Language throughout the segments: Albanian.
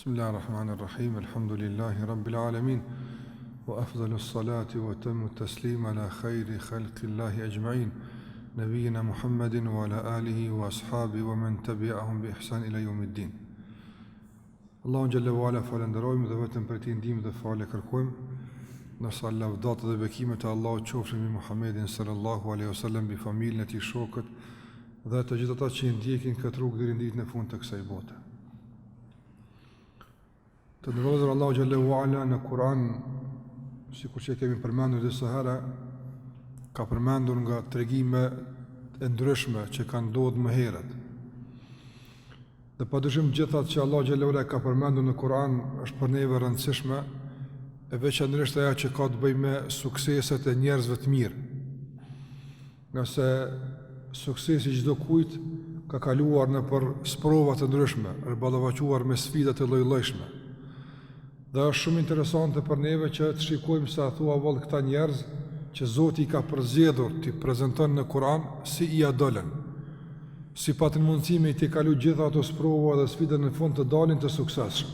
Bismillahirrahmanirrahim, alhamdulillahi rabbil alamin, wa afdalu salati wa tamu taslima ala khayri khalqillahi ajma'in, nabiyina Muhammadin wa ala alihi wa ashabi wa man tabi'ahum bi ihsan ila yawmiddin. Allahun Jalla wa ala falenderojmë dhe vetëm për ti ndihmë dhe falë kërkojmë, nërsa lavdat dhe bekimet e Allahut qofshin mbi Muhammedin sallallahu alaihi wasallam, bi familjen e tij, shokët dhe të gjithë ata që i ndjekin këtë rrugë deri në ditën e fundit të kësaj bote. Të ndërozër Allahu Gjallahu Ala në Kur'an, sikur që kemi përmendur disa herë, ka përmendur nga tregime e ndryshme që kanë ndodhur më herët. Dhe padyshim gjithat që Allahu Gjallahu Ala ka përmendur në Kur'an është për neve rëndësishme, e veçanërisht ajo që ka të bëjë me sukseset e njerëzve të mirë. Nga se suksesi çdo kujt ka kaluar në për sprova të ndryshme, është ballavaquar me sfida të lloj-llojshme. Dhe është shumë interesante për neve që të shikojmë sa thua vallë këta njerëz që Zoti i ka përzgjedhur t'i prezanton në Kur'an si i adolën, si patën mundësi me t'i kalu gjitha ato sprova dhe sfida në fund të dalin të suksesshëm.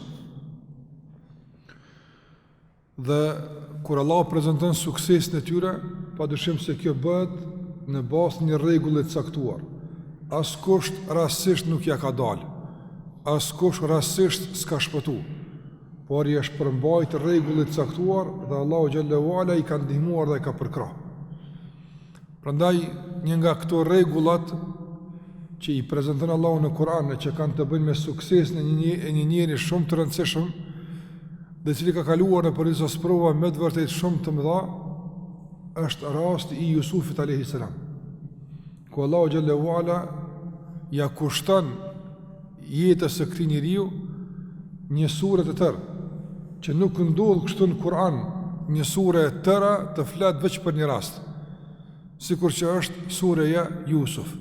Dhe kur Allah prezanton suksesin e tyre, padyshim se kjo bëhet në bazë një rregulle të caktuar. Askush rastësisht nuk ja ka dalë, askush rastësisht s'ka shpëtuar, por i është përmbajt rregullit caktuar dhe Allahu Gjallahu Ala i ka ndihmuar dhe i ka përkrah. Prandaj një nga këto rregullat që i prezanton Allahu në Kur'an që kanë të bëjnë me suksesin e një njeri shumë të rëndësishëm, dhe cili ka kaluar në për disa sprova me të vërtetë shumë të mëdha, është rasti i Jusufit alayhi salam, ku Allahu Gjallahu Ala ja kushton jetës së këtij njeriu një sure të tërë, që nuk ndodh kështu në Kur'an, një sure e tëra të flet veç për një rast, sikur që është sureja Jusuf.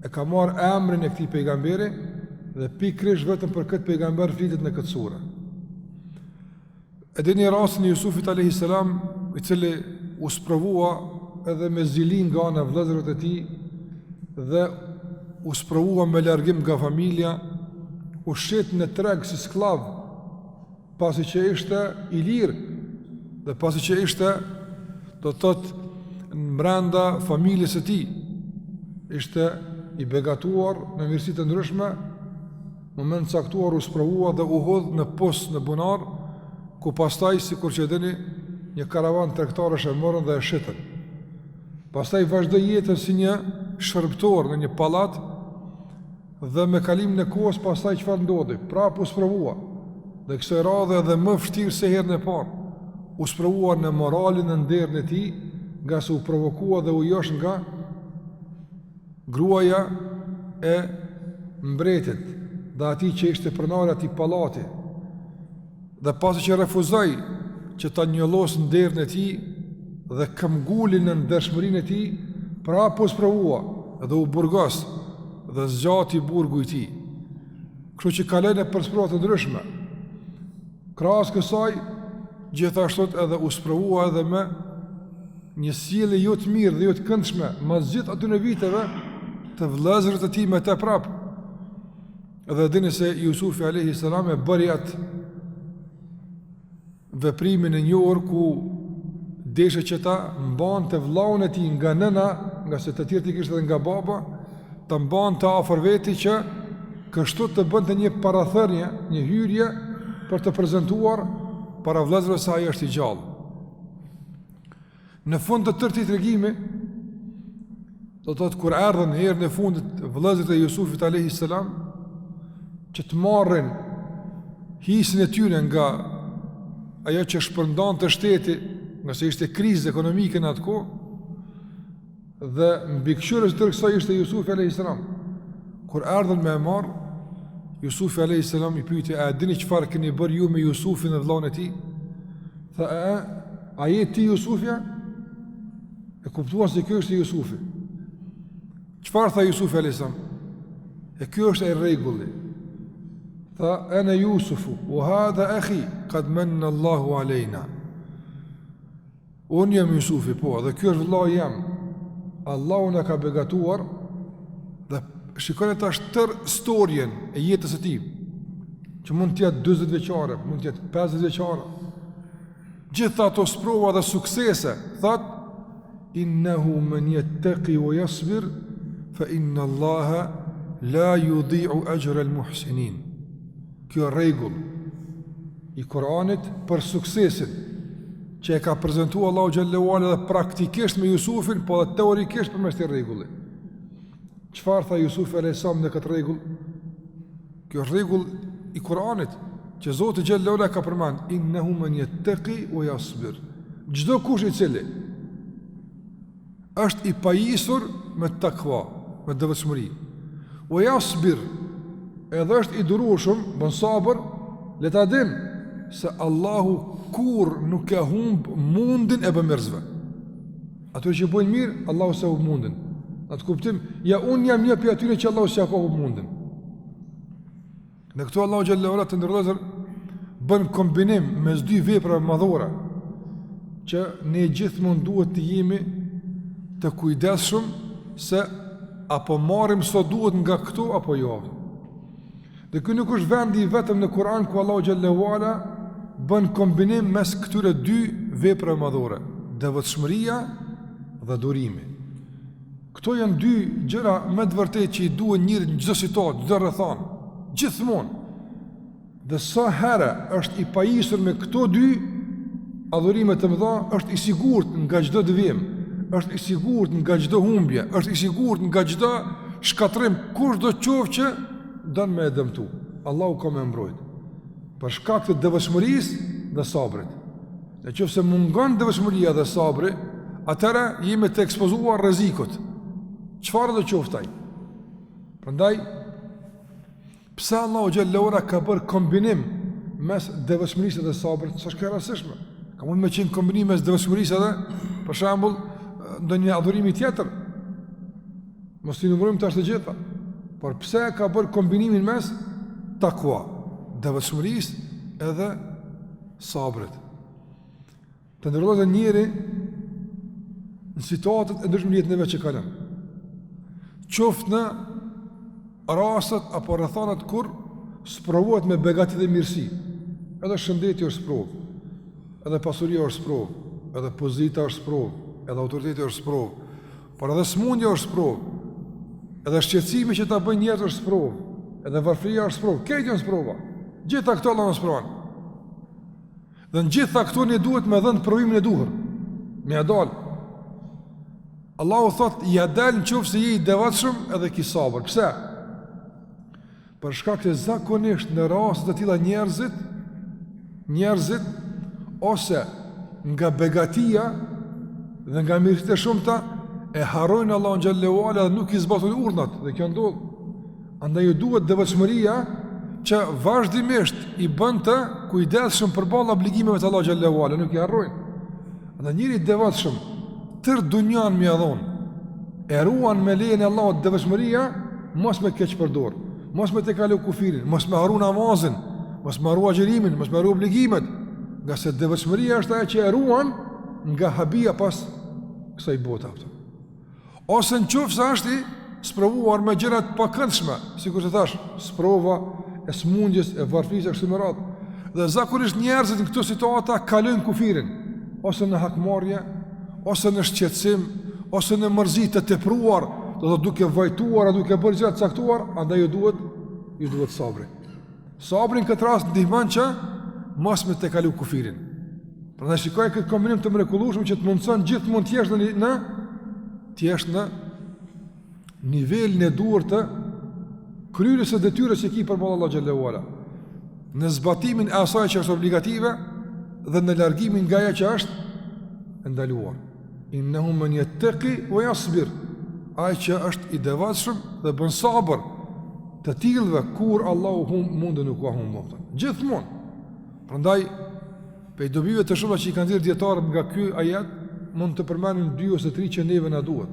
E ka marrë emrin e këtij pejgamberi dhe pikërisht vetëm për këtë pejgamber flitet në këtë sure. Edhe një rastin e Jusufit alayhi salam, i cili u sprovua edhe me zilin nga ana vëllezërët e tij dhe u sprovua me largim nga familja, u shet në treg si sklav, pasi që ishte i lirë dhe pasi që ishte, do të thotë, brenda familjes së tij, ishte i begatuar në mirësi të ndryshme, moment caktuar u sprovua dhe u hodh në post në bunar, ku pastaj, sikur që dini, një karavan tregtarësh e morën dhe e shitën. Pastaj vazhdoi jetën si një shërbëtor në një pallat dhe me kalimin e kohës pastaj çfarë ndodhi? Prapë u sprovua. Dhe kësaj radhe edhe më vështirë se herën e parë, u sprovua në moralin e nderin e tij, nga se u provokua dhe u josh nga gruaja e mbretit dhe atij që ishte pronar atij pallati. Dhe pasi që refuzoi që ta njollos nderin e tij dhe këmbgulin në ndershmërinë e tij, prapë u sprovua dhe u burgos dhe zgjati burgu i tij. Kështu që kalën për sprova të ndryshme. Krahas kësaj, gjithashtu edhe u sprovua edhe me një sjellje jo të mirë dhe jo të këndshme, mas gjithë atyre viteve të vëllezërit e tij me të prapë. Edhe dini se Jusufi alayhi salam e bëri atë veprimin e njohur ku deshe që ta mbante vllaun e tij nga nëna, nga se të tjerë i kishte edhe nga baba, ta mbante afër veti që kështu të bënte një parathërnje, një hyrje për të prezantuar para vëllezërve se ai është i gjallë. Në fund të tërë këtij tregimi, do të thotë kur erdhën herën e fundit vëllezërit e Jusufit alayhi salam që të marrin hisin e tyre nga ajo që shpërndante shteti, nga se ishte krizë ekonomike në atë kohë, dhe mbikëqyrës tërë kësaj ishte Jusufi alayhi salam. Kur erdhën me e marrë, Jusufi alayhi salam i pyeti: "A dini çfarë keni bërë ju me Jusufin dhe vllaun e tij?" Tha: "A je ti Jusufja?" E kuptuan se ky është Jusufi. Çfarë tha Jusufi alayhi salam? E ky është ai rregulli. Tha: "Ana Yusufu wa hadha akhi, qad manna Allahu alayna." Unë jam Jusufi, po, dhe ky është vllau jam. Allahu na ka begatuar. Dhe shikoni tash tër storjen e jetës së tij. që mund të jetë 40 vjeçare, mund të jetë 50 vjeçare. Gjitha ato sprova dhe suksese, thot, innehu men yattaqi wa yasbir, fa inna Allaha la yudhi'u ajra al-muhsinin. Kjo rregull i Kuranit për suksesin që e ka prezantuar Allahu xhallahu ala dhe praktikisht me Jusufin, po dhe teorikisht përmes këtij rregulli. Çfarë tha Jusufi alayhis salam në këtë rregull? Kjo rregull i Kuranit që Zoti xhallahu ala ka përmend, innehu men yattaqi wa yasbir. Çdo kush i cili është i pajisur me takva, me devotshmëri, wa yasbir, edhe është i durueshëm, bën sabër, le ta din se Allahu kur nuk e humb mundin e bëmirësve. Ato që bojnë mirë, Allahu se humb mundin. Atë kuptim, ja unë jam një për atyre që Allahu se ka humb mundin. Në këto Allahu xhallahu ala të ndërlozër bën kombinim mes dy veprave madhore që ne gjithmonë duhet të jemi të kujdesshëm se apo marrim sa duhet nga këto apo jo. Dhe ky nuk është vendi vetëm në Kur'an ku Allahu xhallahu ala bën kombinim mes këtyre dy veprave madhore, devotshmëria dhe durimi. Këto janë dy gjëra me të vërtetë që i duhen njërit në çdo situatë, çdo rrethon, gjithmonë. Dhe sa herë është i pajisur me këto dy adhurime të mëdha, është i sigurt nga çdo devijim, është i sigurt nga çdo humbje, është i sigurt nga çdo shkatrim, kushdo qoftë që don me dëmtu. Allahu ka më mbrojt. Për shkak të devotshmërisë dhe sabrit. Nëse mungon devotshmëria dhe sabri, atëra jemi të ekspozuar rrezikut. Çfarë do qoftaj? Prandaj pse Allahu xhallahu ala ka bërë kombinim mes devotshmërisë dhe sabrit, s'është e rastishme. Ka mund me qenë kombinim mes devotshmërisë dhe, për shembull, ndonjë adhurimi tjetër. Mos i numërojmë tash të gjitha. Por pse ka bërë kombinimin mes takwa, devotshmërisë edhe sabrit? Të ndërlozë njëri në situatët e ndryshme në jetën e vet që kalon. Qoftë në rastet apo rrethanat kur sprovohet me begati dhe mirësi. Edhe shëndeti është sprovë, edhe pasuria është sprovë, edhe pozita është sprovë, edhe autoriteti është sprovë, por edhe smundja është sprovë, edhe shqetësimi që ta bëjnë njerëzit është sprovë, edhe varfëria është sprovë, këto janë sprova. Gjitha këto Allahu na sprovon. Dhe në gjitha këto ne duhet me dhënë provimin e duhur, me ia dal. Allahu thot, ja dal nëse je i devotshëm edhe ki sabër. Pse? Për shkak se zakonisht në raste të tilla njerëzit ose nga begatia dhe nga mirësitë e shumta e harrojnë Allahun xhallahu ala dhe nuk i zbatojnë urdhat, dhe kjo ndodh. Andaj ju duhet devotshmëria që vazhdimisht i bën të kujdesshëm përballë obligimeve të Allahut xhallahu ala, nuk i harrojnë. Andaj njëri i devotshëm tër dunjan më dhon, e ruan me lejen e Allahut devotshmëria, mos me keq përdor, mos me të kalu kufirin, mos me harru namazin, mos me harru agjerimin, mos me harru obligimet, nga se devotshmëria është ajo që e ruan nga habia pas kësaj bote. Ose nëse është i sprovuar me gjëra të pakëndshme, sikur të thash, sprova e smundjes, e varfërisë kështu me radhë. Dhe zakonisht njerëzit në këto situata kalojnë kufirin, ose në hakmarrje, ose në shqetësim, ose në mërzi të tepruar, do të duke vajtuar, duke bërë gjëra të caktuar, andaj ju duhet sabri. Sabri në këtë rast ndihmon që mos me të kalu kufirin. Prandaj shikoj këtë kombinim të mrekullueshëm që të mundson gjithmonë të jesh në nivelin e duhur të kryerjes së detyrës që ki përballë Allahu xhallahu ala, në zbatimin e asaj që është obligative dhe në largimin nga ajo që është ndaluar. Innehu men yattaqi wa yasbir, ai që është i devotshëm dhe bën sabër, të tillëve kur Allahu mundë nuk ka humbur. Gjithmonë. Prandaj pe dobive të shumta që i kanë dhënë dietarët nga ky ajet, mund të përmendim 2 ose 3 që neve na duhet.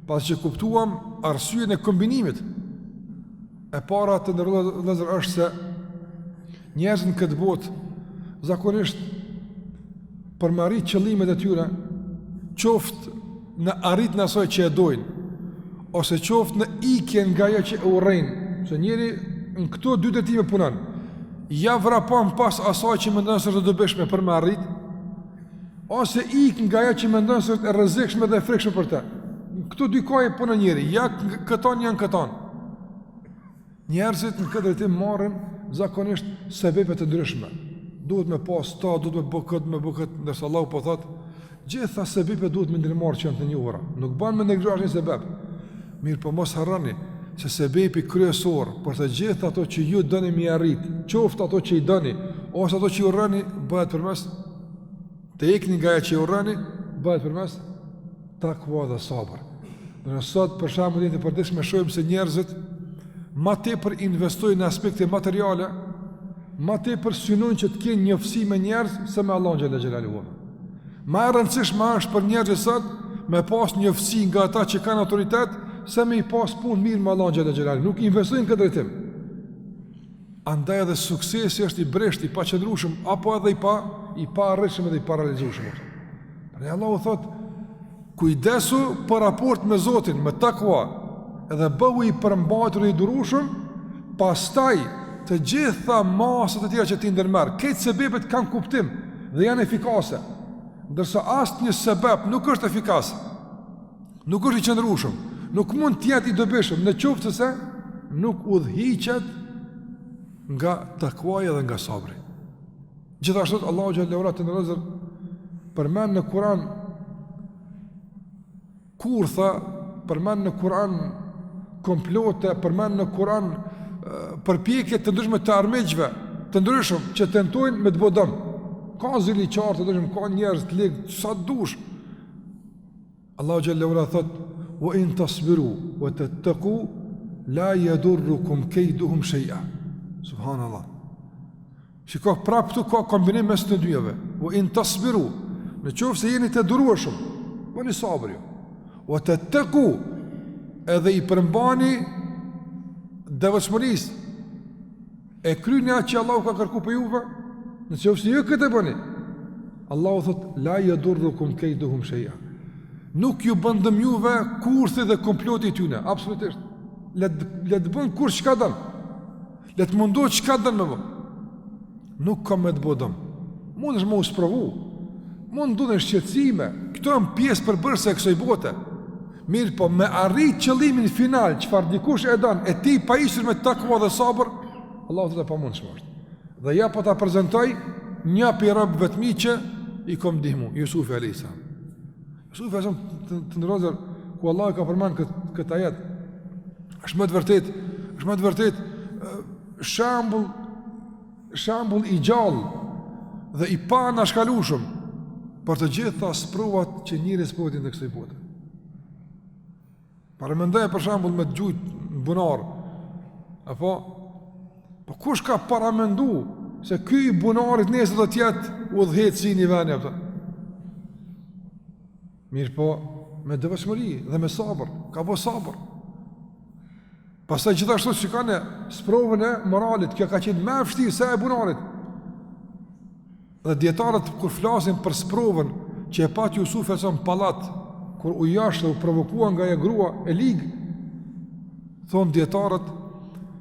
Pas që kuptuam arsyeën e kombinimit. E para të ndërlozër është se njerëzit në këtë botë zakonisht për me arrit qëllimet e tyre, qoftë në arritjen e asaj që e dojnë, ose qoftë në ikjen nga ajo që e urrejnë, se njeri në këto 2 detyrime punon. ja vrapon pas asaj që mendon se është e dobishme për me arrit, ose ik nga ajo që mendon se është e rrezikshme dhe e frikshme për të. Këto dy koje punë njëri, ja këton janë këton. Njerëzit në këtë drejtim marrin zakonisht sebepe të ndryshme. Duhet me pas ta, duhet me bë këtë, ndërsa Allahu po thotë, gjitha sebepe duhet me ndërmarrë që janë të njohura. Nuk bën me neglizhuar një sebeb. Mirë, po mos harroni se sebepi kryesor për të gjithë ato që ju dëni mi arrit, qoftë ato që i dëni, ose ato që ju urreni, bëhet përmes të ikni nga ajo që ju urreni, bëhet përmes takva dhe sabër. Në sot për shembull të përditshme shohim se njerëzit ma tepër investojnë në aspekte materiale, ma tepër synojnë që të kenë njofsi me njerëz se me Allahun xhalla xhelaluhu. Ma e rëndësishme është për njerëzit sot me pas njofsi nga ata që kanë autoritet se me i pas punë mirë me Allahun xhalla xhelaluhu. Nuk investojnë këtë drejtim. Andaj edhe suksesi është i bresht, i paqëndrueshëm, apo edhe i pa arritshëm dhe i pa realizueshëm. Pra Allahu thot, kujdesu për raport me Zotin, me takva, edhe bëhu i përmbajtur dhe i durueshëm, pastaj të gjitha masat e tjera që ti ndërmerr, këtë sebepet kanë kuptim dhe janë efikase. Ndërsa asnjë sebeb nuk është efikas, nuk është i qëndrueshëm, nuk mund të jetë i dobishëm, në qoftë se nuk udhhiqet nga takvaja dhe nga sabri. Gjithashtu Allahu xhallahu ala të ndërozë përmend në Kur'an kurtha, përmend në Kur'an komplote, përmend në Kur'an përpjekje të ndryshme të armiqve të ndryshëm që tentojnë me të bëu dëm. Ka zili qartë të ndryshëm, ka njerëz të ligë sa dush. Allahu xhallahu ala thot: "Wa in tasbiru wa tattaqu la yadurrukum kayduhum shay'a." Subhanallah. Shiko, prapë këtu ka kombinim mes të dyjave. Wa in tasbiru, në qoftë se jeni të durueshëm, bëni sabër ju. Wa tattaqu, edhe i përmbani devotshmërisë, e kryeni atë që Allahu ka kërkuar për juve. Në qoftë se ju këtë bëni, Allahu thot: "La yadurrukum kayduhum shay'a." Nuk ju bën dëm juve kurthi dhe komploti i tyre, absolutisht. Le të bën kur çka don. Le të mundohet çka don me bë. Nuk ka me të bëu dëm. Mundesh më u sprovu. Mund të shqetësime. Këto janë pjesë përbërëse e kësaj bote. Mirë, po me arrit qëllimin final, çfarë dikush e don, e ti pa isur me takva dhe sabër, Allahu thotë pa mundshëm është. Dhe ja po ta prezantoj një pirab vetmi që i kom ndihmu, Jusufi alayhis salam. Jusufi alayhis salam të ndrozur ku Allah ka përmend këtë ajet. Është më të vërtet shembull i gjallë dhe i pa anashkalueshëm për të gjitha sprovat që njëri sprovatin në kësaj bote. Paramendoj për shembull me gjujt bunar, apo po kush ka paramendu se ky i bunarit nesër do të jetë udhëheci në vend apo? Mirë, po me devotshmëri dhe me sabër, ka bo sabër. Pastaj gjithashtu që kanë sprovën e moralit, kjo ka qenë më e vështirë se e bunarit. Dhe dietarët kur flasin për sprovën që e pat Jusufi në pallat, kur u jashtë u provokua nga e grua e lig, thonë dietarët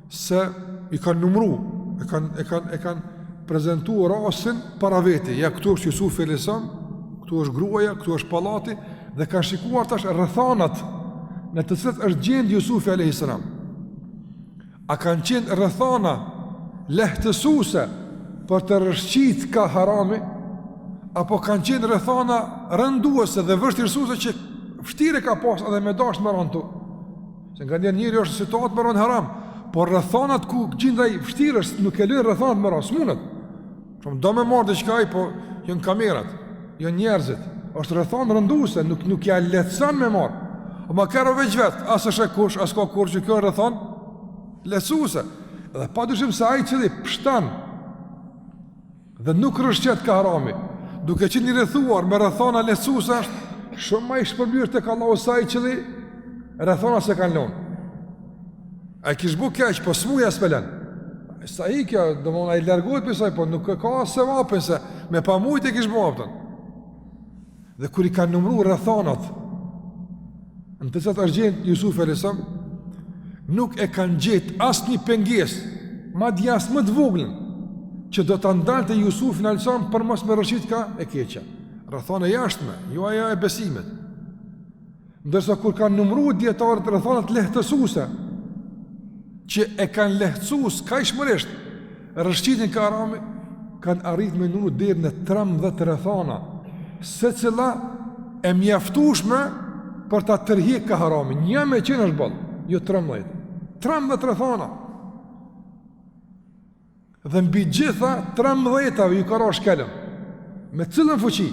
se i kanë numru, e kanë prezentuar rasin para vete. Ja, këtu është Jusufi alayhis salam, këtu është gruaja, këtu është pallati, dhe kanë shikuar tash rrethanat në të cilat është gjend Jusufi alayhis salam. A kanë qenë rrethana lehtësuese për të rrëshqit ka harami, apo kanë qenë rrethana rënduese dhe vështirësuese që vështirë ka pas edhe me dash me rëndu. Se nga njëri është situatë me rënd haram, por rrethanat ku gjindaj vështirës nuk e lënë rrethanat me rënd, s'munët. Shumë do me marrë dhe qka po jënë kamerat, jënë njerëzit, është rrethan rënduese, nuk ja letësan me marrë. O ma kero veç vetë, asë është e kush, asë ka kur që kjo rrethan lehtësuese. Dhe pa dushim se ajë cili pështan dhe nuk rëshqet ka harami, duke që një rrethuar me rrethana lehtësuese është shumë ma i shpërblyrë të ka Allahu sa i cili rrethana se kanë lonë. A i kishë bu keq, po s'muja s'pelen. Sa i kjo, do mëna i largohet për saj, po nuk ka se vapën se me pa mujt e kishë bu apëtën. Dhe kur i kanë numru rrethanat, në të cilat është gjenë Jusufi alayhis salam, nuk e kanë gjetë asë një pengesë, madje as më të voglën, që do të ndalte Jusuf në alësam për mos me rëshqit ka e keqa. Rëthane jashtme, jo aja e besimet. Ndërsa kur kanë numru djetarët rëthanët lehtësuse, që e kanë lehtësus ka ishmërisht, rëshqitin ka harami, kanë arrit me numru dherë në 13 rëthana, se cila e mjaftushme për ta tërhik ka harami. Një me qenë është bëllë, jo 13 rëthana. Dhe mbi gjitha 13-ave ju ka ra shkelëm. Me cilën fuqi?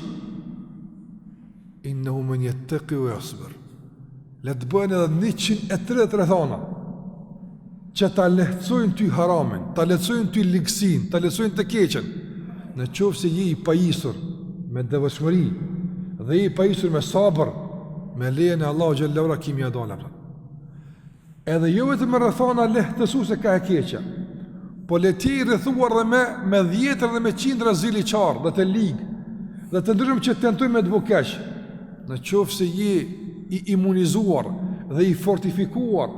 Innehu men yattaqi wa yasbir. Le të bëjnë edhe 130 rrethana që ta lehtësojnë ty haramin, ta lehtësojnë ty ligësin, ta lehtësojnë të keqen. Në qoftë se je i pajisur me devotshmëri dhe je i pajisur me sabër, me lejen e Allahu xhallahu ala kimi adala. Edhe jo vetëm me rrethana lehtësuese ka e keqja, po le ti i rrethuar dhe me dhjetër dhe me qindra zili qarë dhe të ligë dhe të ndryshëm që tentojnë me të bukesh. Në qoftë se je i imunizuar dhe i fortifikuar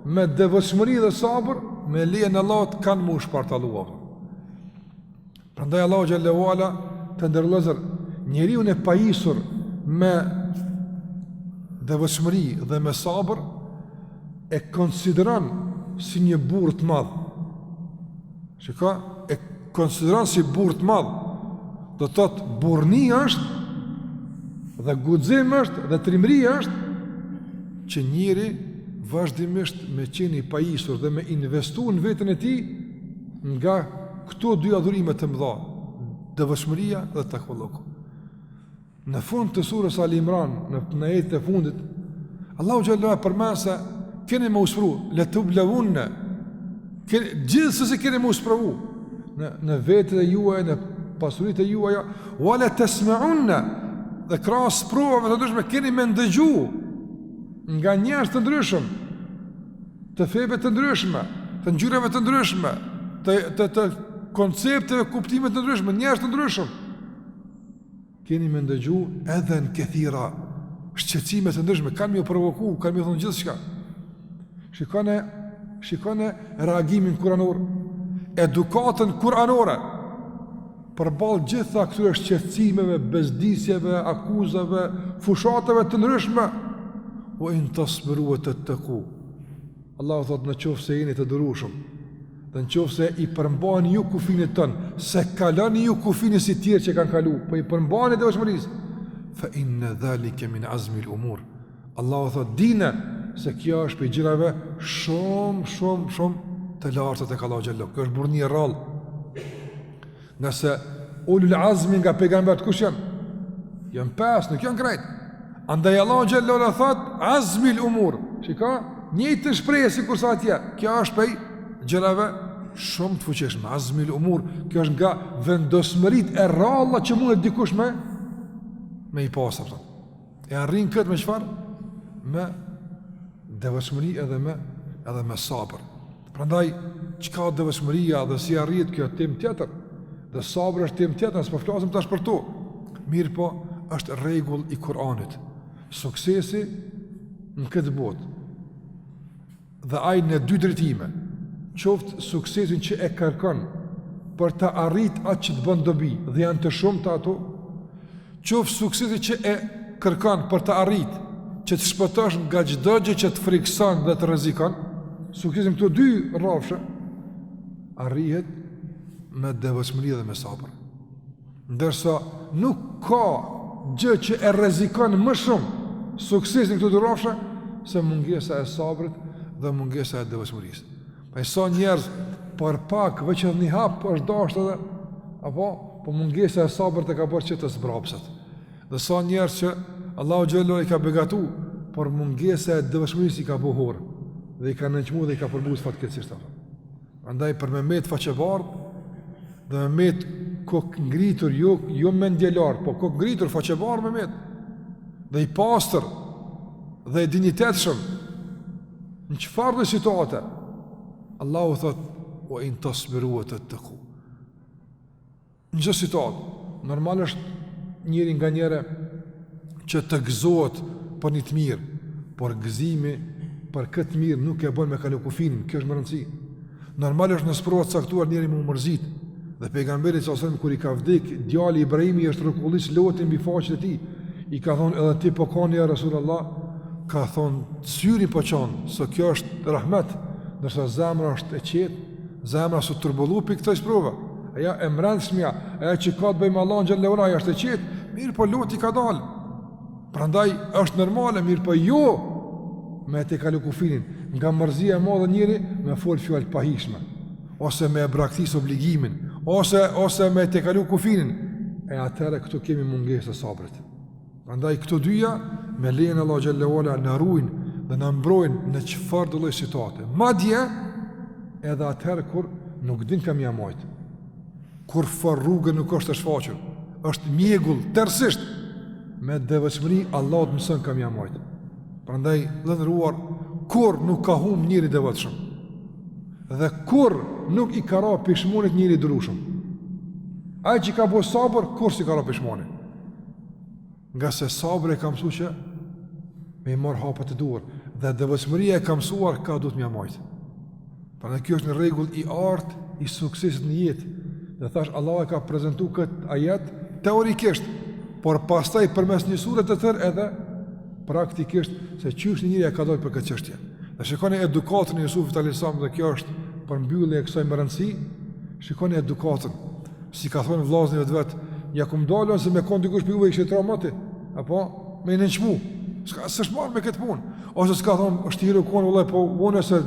me devotshmëri dhe sabër, me lejen e Allahut kanë më shpartalluar. Prandaj Allahu xhallahu ala të ndërlozër, njeriu e pajisur me devotshmëri dhe me sabër e konsideron si një burr të madh. Shiko, e konsideron si burr të madh. Do të thotë burrni është dhe guxim është dhe trimëri është që njëri vazhdimisht me qenë i pajisur dhe me investu në vetën e tij nga këto dy adhurime të mëdha, devotshmëria dhe takvalloku. Në fund të surës Al Imran, në ajetin e fundit, Allahu xhallahu përmend se keni më usfru, le tublawunna, gjithsesi keni më usfru në vetën e juaj, në pasuritë e juaja, wala tasma'unna, dhe krahas provave të ndryshme keni më ndëgju nga njerëz të ndryshëm, të feve të ndryshme, të ngjyrave të ndryshme, të koncepteve, kuptime të ndryshme, njerëz të ndryshëm. Keni më ndëgju edhe në këthira shqetësime të ndryshme, kanë më provoku, kanë më thonë gjithçka. Shikone reagimin kuranor, edukatën kuranore përballë gjitha këtyre shqetësimeve, bezdisjeve, akuzave, fushatave të ndryshme. O in tasbiru wa tattaqu. Allahu thot, në qoftë se jeni të durueshëm, dhe në qoftë se i përmbani ju kufinit tënë, se kalani ju kufinit si tjerë që kanë kalu, po i përmbani devotshmërisë, fa inna dhalika min azmi al-umur. Allahu thot, dine se kjo është për gjërave shumë të larta tek Allahu xhallahu. Kjo është burrni e rrallë. Nëse ulul azmi nga pejgambert kush janë? Janë 5, nuk janë krejt. Andaj Allahu xhallahu ala thot azmi al-umur. Shiko, njëjtë shprehje sikur sa atje. Kjo është për gjërave shumë të fuqishme. Azmi al-umur, kjo është nga vendosmëritë e rralla që mund dikush me i pasur. E arrin këtë me çfarë? Me devotshmëri edhe me sabër. Prandaj çka devotshmëria dhe si arrit kjo tim tjetër, dhe sabri është tim tjetër, s'po flasim tash për to. Mirë po, është rregull i Kuranit. Suksesi në këtë botë dhe ai në dy drejtime. Qoftë suksesin që e kërkon për të arrit atë që të bën dobi dhe janë të shumta ato, qoftë suksesi që e kërkon për të arrit që të shpëtosh nga çdo gjë që të frikson dhe të rrezikon, suksesi në këto dy rrafshe arrihet me devotshmëri dhe me sabër. Ndërsa nuk ka gjë që e rrezikon më shumë suksesin në këto dy rrafshe se mungesa e sabrit dhe mungesa e devotshmërisë. Pa sa njerëz për pak veç edhe një hap është dashur edhe po mungesa e sabrit e ka bërë që të zbrapset. Dhe sa njerëz që Allahu xhallahu i ka begatu, por mungesa e devotshmërisë i ka buhur dhe i ka nënçmuar dhe i ka përbuz fatkeqësisht. Andaj për me met faqebardh dhe me met kokë ngritur, jo mendje lart, po kokë ngritur faqebardh me met. Dhe i pastër dhe i dinjitetshëm në çfarë situate. Allahu thot, wa in tasbiru wa tattaqu. Në çdo situatë, normal është njëri nga njëre që të gëzohet për një të mirë, por gëzimi për këtë mirë nuk e bën me kalu kufinin, kjo është më rëndësi. Normal është në sprova të caktuar njëri më mërzit, Dhe pejgamberi s.a.s. kur I ka vdek, djali Ibrahimi është rrokullis lotën mbi faqen e tij. I ka thonë edhe ti po kanë ja Rasulullah, ka thonë syri po çon, se kjo është rahmet, ndërsa zemra është e qetë, zemra është turbullu për këtë sprova. Aja e mbrëmshmja, aja që ka të bëjë me Allahun xhallahu ala është e qetë, mirë po loti ka dalë. Prandaj është normale, mirë po jo me të kalu kufinin, nga mërzia e madhe njëri me fol fjalë pahishme, ose me braktis obligimin, ose me të kalu kufinin, e atëherë këtu kemi mungesë të sabrit. Prandaj këto dyja me lejen e Allah xhallahu ala na ruajnë dhe na mbrojnë në çfarë do lloj situate. Madje edhe atëherë kur nuk din kam ja mojt, kur for rrugën nuk është e shfaqur, është mjegull tërësisht, me devotshmëri Allah të mëson kam ja mojt. Prandaj lëndëruar, kur nuk ka humb njëri devotshëm, dhe kur nuk I ka ra pishmonit njëri durushëm. Ai që ka bo sabër, kur si ka ra pishmonit. Nga se sabër e ka mësu që me I marrë hapët e duar, dhe devotshmëria e ka mësuar ka du të mja majtë. Prandaj kjo është në rregull I artë I suksesit në jetë. Dhe thash Allah e ka prezentu këtë ajet teorikisht, por pastaj përmes një sure të tërë edhe praktikisht se qysh një njëri e ka dojtë për këtë çështje. Dhe shikoni edukatën e Jusufit alayhis salam, dhe kjo është për mbyllje e kësaj me rëndësi. Shikoni edukatën, si ka thonë vllaznive të vet, ja kum dalën se me kon dikush për juve I shëtëra mati, apo me I nënçmu. S'është marrë me këtë punë. Ose s'ka thonë është hiru kon vëllai, po unë se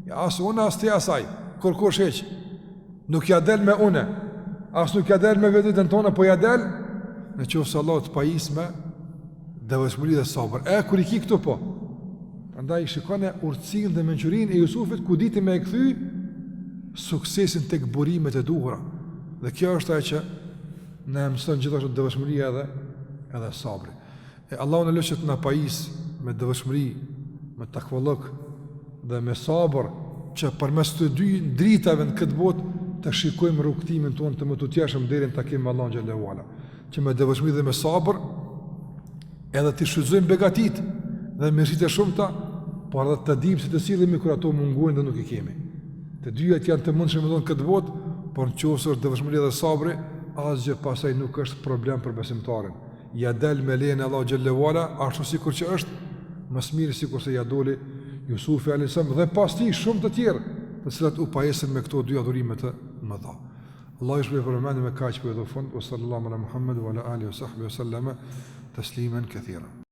ja as unë as ti asaj, kërkosh heq. Nuk ja del me une, as nuk ja del me vetën tonë, po ja del në qoftë Allah të pajis me devotshmëri dhe sabër. Kur I ki këtu po. Prandaj shikone urtësinë dhe mençurinë e Jusufit, ku diti me e kthy suksesin tek burimet e duhura. Dhe kjo është ajo që na mëson gjithashtu devotshmëria edhe sabri. Allahu na lëshet na pajis me devotshmëri, me takvallok dhe me sabër, që përmes të dy dritave në këtë botë të shikojmë rrugtimin tonë të më të tjeshëm deri në takim me Allahun xhallahu ala. Që me devotshmëri dhe me sabër edhe të shfrytëzojmë begatit dhe mirësitë e shumta, por edhe të dimë se të sillemi kur ato mungojnë dhe nuk I kemi. Të dyjat janë të mundshme në këtë botë, por nëse është devotshmëria dhe sabri, asgjë pasaj nuk është problem për besimtarin. Ja del me lejen e Allahut xhallahu ala, ashtu sikur që është më së miri sikur se ja doli Jusufi alayhis salam dhe pas tij shumë të tjerë, të cilat u pajesën me këto dy adhurime të mëdha. Allah I shpërblet për me kaq për fund. Sallallahu ala Muhammad wa ala alihi wa sahbihi wa sallama tasliman kathira.